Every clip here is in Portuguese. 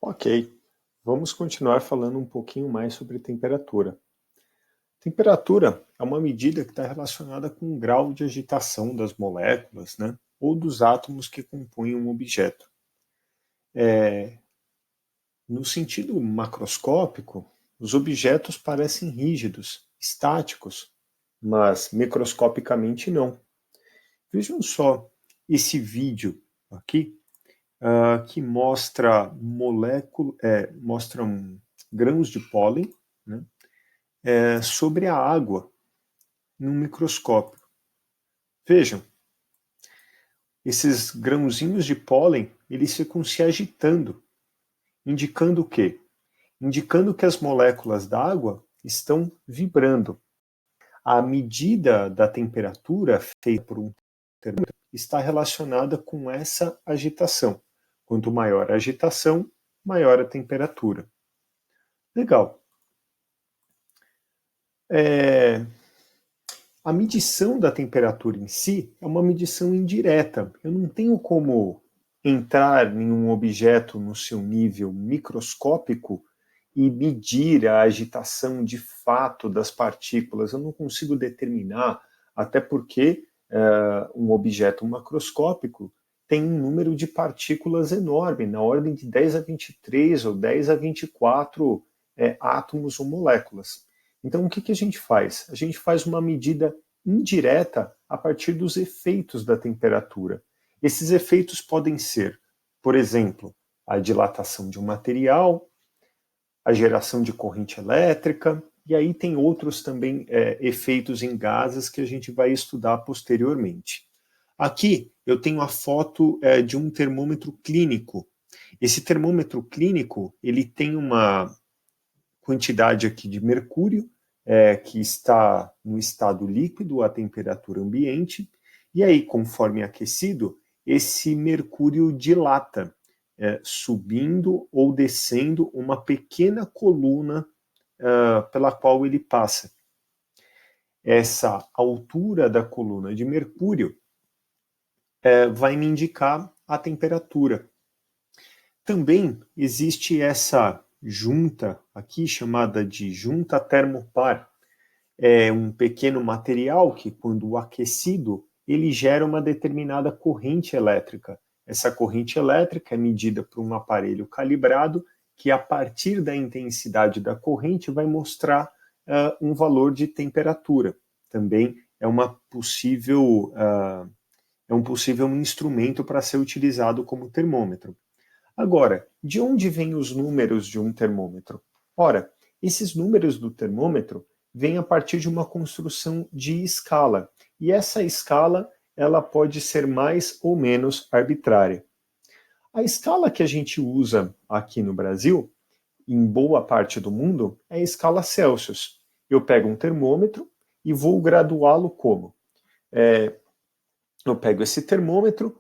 Ok, vamos continuar falando um pouquinho mais sobre temperatura. Temperatura é uma medida que está relacionada com o grau de agitação das moléculas, né, ou dos átomos que compõem um objeto. No sentido macroscópico, os objetos parecem rígidos, estáticos, mas microscopicamente não. Vejam só esse vídeo aqui, que mostra mostram grãos de pólen, né, sobre a água num microscópio. Vejam, esses grãozinhos de pólen, eles ficam se agitando, indicando o quê? Indicando que as moléculas d'água estão vibrando. A medida da temperatura feita por um termômetro está relacionada com essa agitação. Quanto maior a agitação, maior a temperatura. Legal. A medição da temperatura em si é uma medição indireta. Eu não tenho como entrar em um objeto no seu nível microscópico e medir a agitação de fato das partículas. Eu não consigo determinar, até porque um objeto macroscópico tem um número de partículas enorme, na ordem de 10 a 23 ou 10 a 24 átomos ou moléculas. Então, o que a gente faz? A gente faz uma medida indireta a partir dos efeitos da temperatura. Esses efeitos podem ser, por exemplo, a dilatação de um material, a geração de corrente elétrica, e aí tem outros também efeitos em gases que a gente vai estudar posteriormente. Aqui eu tenho a foto de um termômetro clínico. Esse termômetro clínico, ele tem uma quantidade aqui de mercúrio, que está no estado líquido, à temperatura ambiente, e aí, conforme aquecido, esse mercúrio dilata, subindo ou descendo uma pequena coluna pela qual ele passa. Essa altura da coluna de mercúrio vai me indicar a temperatura. Também existe essa junta aqui, chamada de junta termopar. É um pequeno material que, quando aquecido, ele gera uma determinada corrente elétrica. Essa corrente elétrica é medida por um aparelho calibrado que, a partir da intensidade da corrente, vai mostrar um valor de temperatura. Também é um possível instrumento para ser utilizado como termômetro. Agora, de onde vêm os números de um termômetro? Ora, esses números do termômetro vêm a partir de uma construção de escala, e essa escala ela pode ser mais ou menos arbitrária. A escala que a gente usa aqui no Brasil, em boa parte do mundo, é a escala Celsius. Eu pego um termômetro e vou graduá-lo como? Eu pego esse termômetro,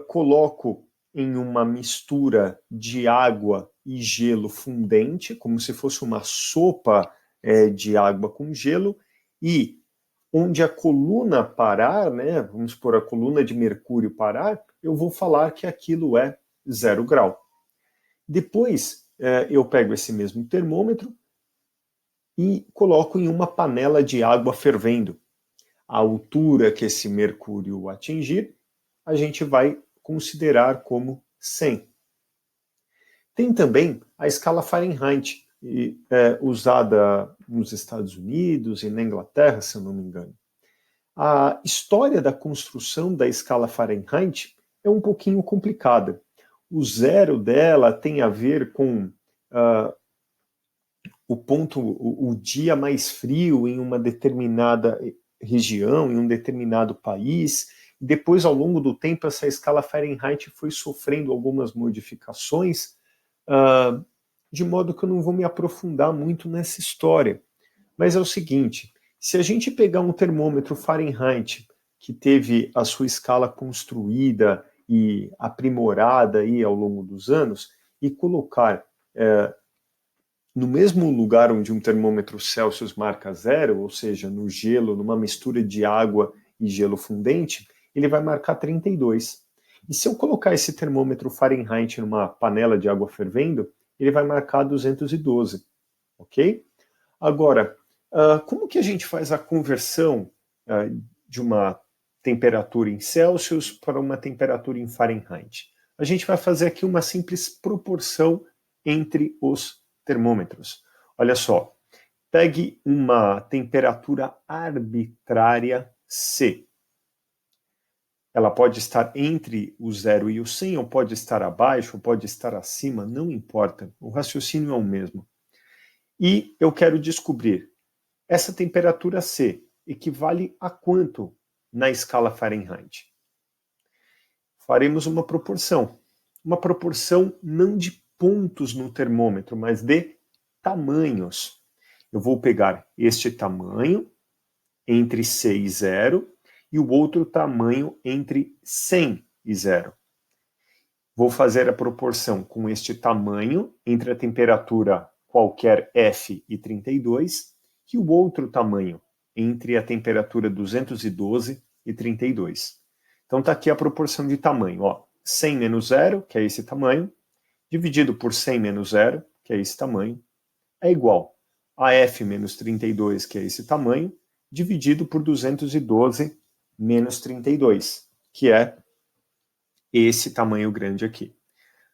coloco em uma mistura de água e gelo fundente, como se fosse uma sopa de água com gelo, e onde a coluna parar, né, vamos supor a coluna de mercúrio parar, eu vou falar que aquilo é 0 grau. Depois eu pego esse mesmo termômetro e coloco em uma panela de água fervendo. A altura que esse mercúrio atingir, a gente vai considerar como 100. Tem também a escala Fahrenheit, usada nos Estados Unidos e na Inglaterra, se eu não me engano. A história da construção da escala Fahrenheit é um pouquinho complicada. O zero dela tem a ver com o dia mais frio em uma determinada região, em um determinado país. Depois, ao longo do tempo, essa escala Fahrenheit foi sofrendo algumas modificações, de modo que eu não vou me aprofundar muito nessa história. Mas é o seguinte, se a gente pegar um termômetro Fahrenheit que teve a sua escala construída e aprimorada aí ao longo dos anos e colocar no mesmo lugar onde um termômetro Celsius marca 0, ou seja, no gelo, numa mistura de água e gelo fundente, ele vai marcar 32. E se eu colocar esse termômetro Fahrenheit numa panela de água fervendo, ele vai marcar 212, ok? Agora, como que a gente faz a conversão de uma temperatura em Celsius para uma temperatura em Fahrenheit? A gente vai fazer aqui uma simples proporção entre os termômetros. Olha só, pegue uma temperatura arbitrária C. Ela pode estar entre o 0 e o 100, ou pode estar abaixo, ou pode estar acima, não importa. O raciocínio é o mesmo. E eu quero descobrir, essa temperatura C equivale a quanto na escala Fahrenheit? Faremos uma proporção não de pontos no termômetro, mas de tamanhos. Eu vou pegar este tamanho entre C e 0 e o outro tamanho entre 100 e 0. Vou fazer a proporção com este tamanho entre a temperatura qualquer F e 32 e o outro tamanho entre a temperatura 212 e 32. Então está aqui a proporção de tamanho. Ó, 100 menos 0, que é esse tamanho, dividido por 100 menos 0, que é esse tamanho, é igual a F menos 32, que é esse tamanho, dividido por 212 menos 32, que é esse tamanho grande aqui.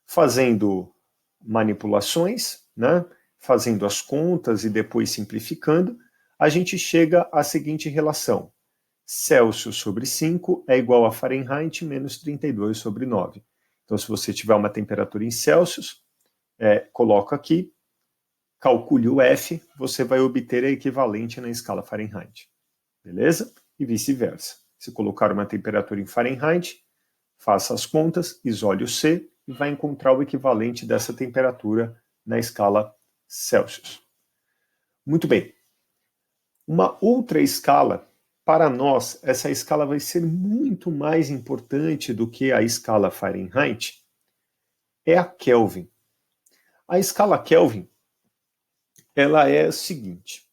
Fazendo manipulações, né, fazendo as contas e depois simplificando, a gente chega à seguinte relação. Celsius sobre 5 é igual a Fahrenheit menos 32 sobre 9. Então, se você tiver uma temperatura em Celsius, coloca aqui, calcule o F, você vai obter a equivalente na escala Fahrenheit. Beleza? E vice-versa. Se colocar uma temperatura em Fahrenheit, faça as contas, isole o C e vai encontrar o equivalente dessa temperatura na escala Celsius. Muito bem. Uma outra escala, para nós, essa escala vai ser muito mais importante do que a escala Fahrenheit, é a Kelvin. A escala Kelvin, ela é a seguinte,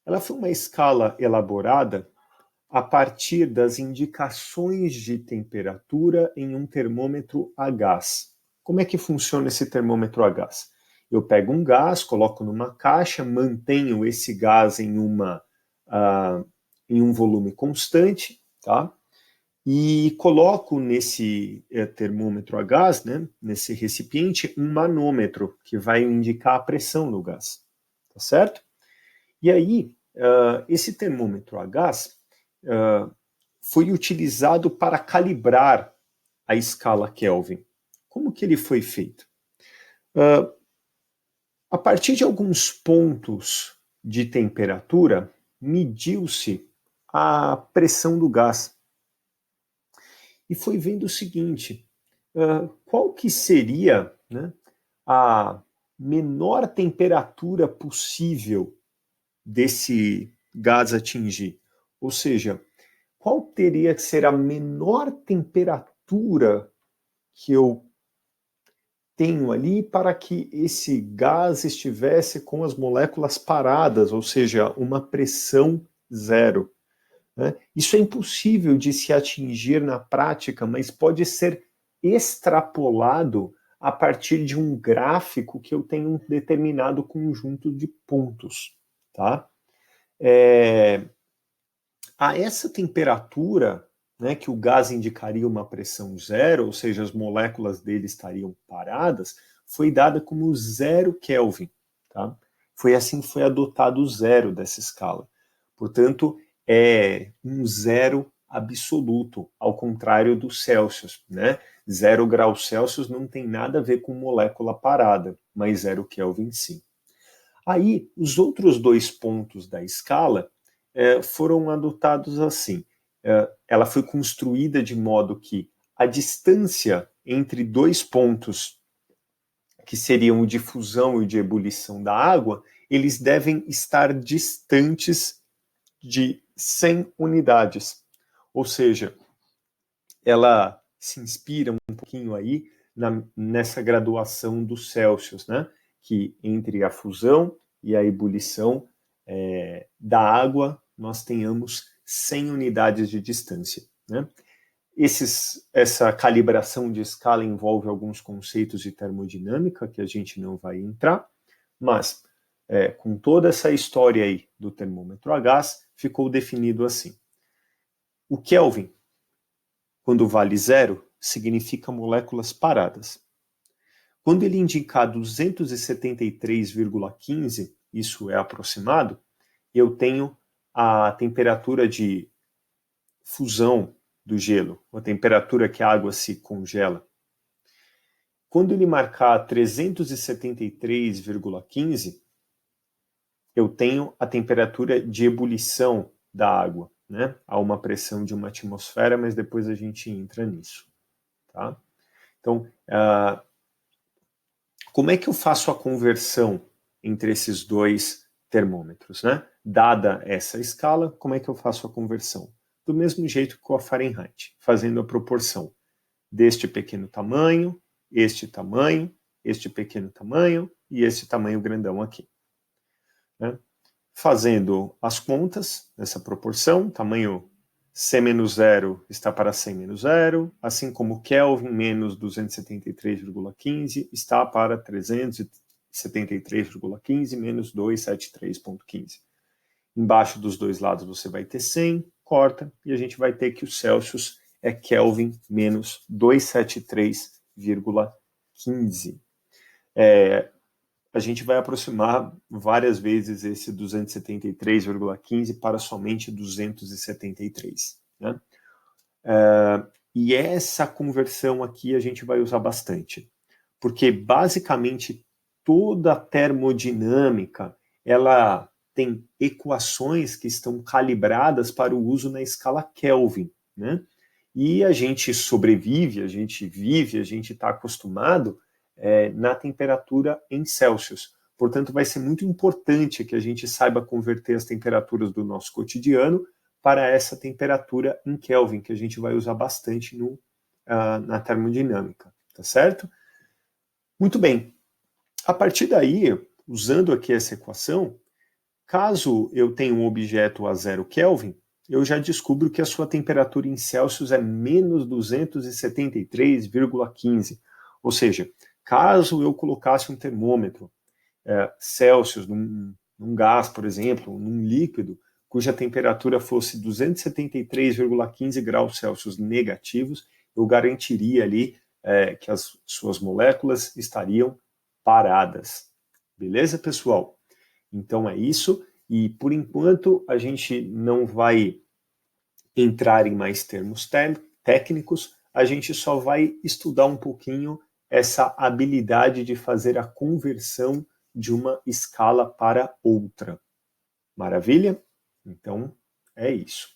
ela foi uma escala elaborada a partir das indicações de temperatura em um termômetro a gás. Como é que funciona esse termômetro a gás? Eu pego um gás, coloco numa caixa, mantenho esse gás em um volume constante, tá? E coloco nesse termômetro a gás, né, nesse recipiente, um manômetro que vai indicar a pressão do gás, tá certo? E aí, esse termômetro a gás foi utilizado para calibrar a escala Kelvin. Como que ele foi feito? A partir de alguns pontos de temperatura, mediu-se a pressão do gás. E foi vendo o seguinte, qual que seria, né, a menor temperatura possível desse gás atingir? Ou seja, qual teria que ser a menor temperatura que eu tenho ali para que esse gás estivesse com as moléculas paradas, ou seja, uma pressão zero? Né? Isso é impossível de se atingir na prática, mas pode ser extrapolado a partir de um gráfico que eu tenho um determinado conjunto de pontos. Tá? A essa temperatura, né, que o gás indicaria uma pressão zero, ou seja, as moléculas dele estariam paradas, foi dada como 0 Kelvin. Tá? Foi assim que foi adotado o zero dessa escala. Portanto, é um zero absoluto, ao contrário do Celsius. Né? 0 graus Celsius não tem nada a ver com molécula parada, mas 0 Kelvin sim. Aí, os outros dois pontos da escala foram adotados assim. Ela foi construída de modo que a distância entre dois pontos, que seriam o de fusão e o de ebulição da água, eles devem estar distantes de 100 unidades. Ou seja, ela se inspira um pouquinho aí nessa graduação dos Celsius, né? Que entre a fusão e a ebulição da água nós tenhamos 100 unidades de distância. Né? Essa calibração de escala envolve alguns conceitos de termodinâmica que a gente não vai entrar, mas com toda essa história aí do termômetro a gás, ficou definido assim. O Kelvin, quando vale 0, significa moléculas paradas. Quando ele indicar 273,15, isso é aproximado, eu tenho a temperatura de fusão do gelo, a temperatura que a água se congela. Quando ele marcar 373,15, eu tenho a temperatura de ebulição da água, né? Há uma pressão de uma atmosfera, mas depois a gente entra nisso, tá? Então, como é que eu faço a conversão entre esses dois termômetros, né? Dada essa escala, como é que eu faço a conversão? Do mesmo jeito que com a Fahrenheit, fazendo a proporção deste pequeno tamanho, este pequeno tamanho e este tamanho grandão aqui, né? Fazendo as contas nessa proporção, tamanho C-0 está para 100 menos 0, assim como Kelvin menos 273,15 está para 373,15 menos 273,15. Embaixo dos dois lados você vai ter 100, corta, e a gente vai ter que o Celsius é Kelvin menos 273,15. A gente vai aproximar várias vezes esse 273,15 para somente 273. Né? E essa conversão aqui a gente vai usar bastante, porque basicamente toda a termodinâmica ela tem equações que estão calibradas para o uso na escala Kelvin, né? E a gente sobrevive, a gente vive, a gente está acostumado na temperatura em Celsius. Portanto, vai ser muito importante que a gente saiba converter as temperaturas do nosso cotidiano para essa temperatura em Kelvin, que a gente vai usar bastante na termodinâmica, tá certo? Muito bem. A partir daí, usando aqui essa equação, caso eu tenha um objeto a 0 Kelvin, eu já descubro que a sua temperatura em Celsius é menos 273,15. Ou seja, caso eu colocasse um termômetro Celsius num gás, por exemplo, num líquido, cuja temperatura fosse 273,15 graus Celsius negativos, eu garantiria ali que as suas moléculas estariam paradas. Beleza, pessoal? Então é isso, e por enquanto a gente não vai entrar em mais termos técnicos, a gente só vai estudar um pouquinho essa habilidade de fazer a conversão de uma escala para outra. Maravilha? Então é isso.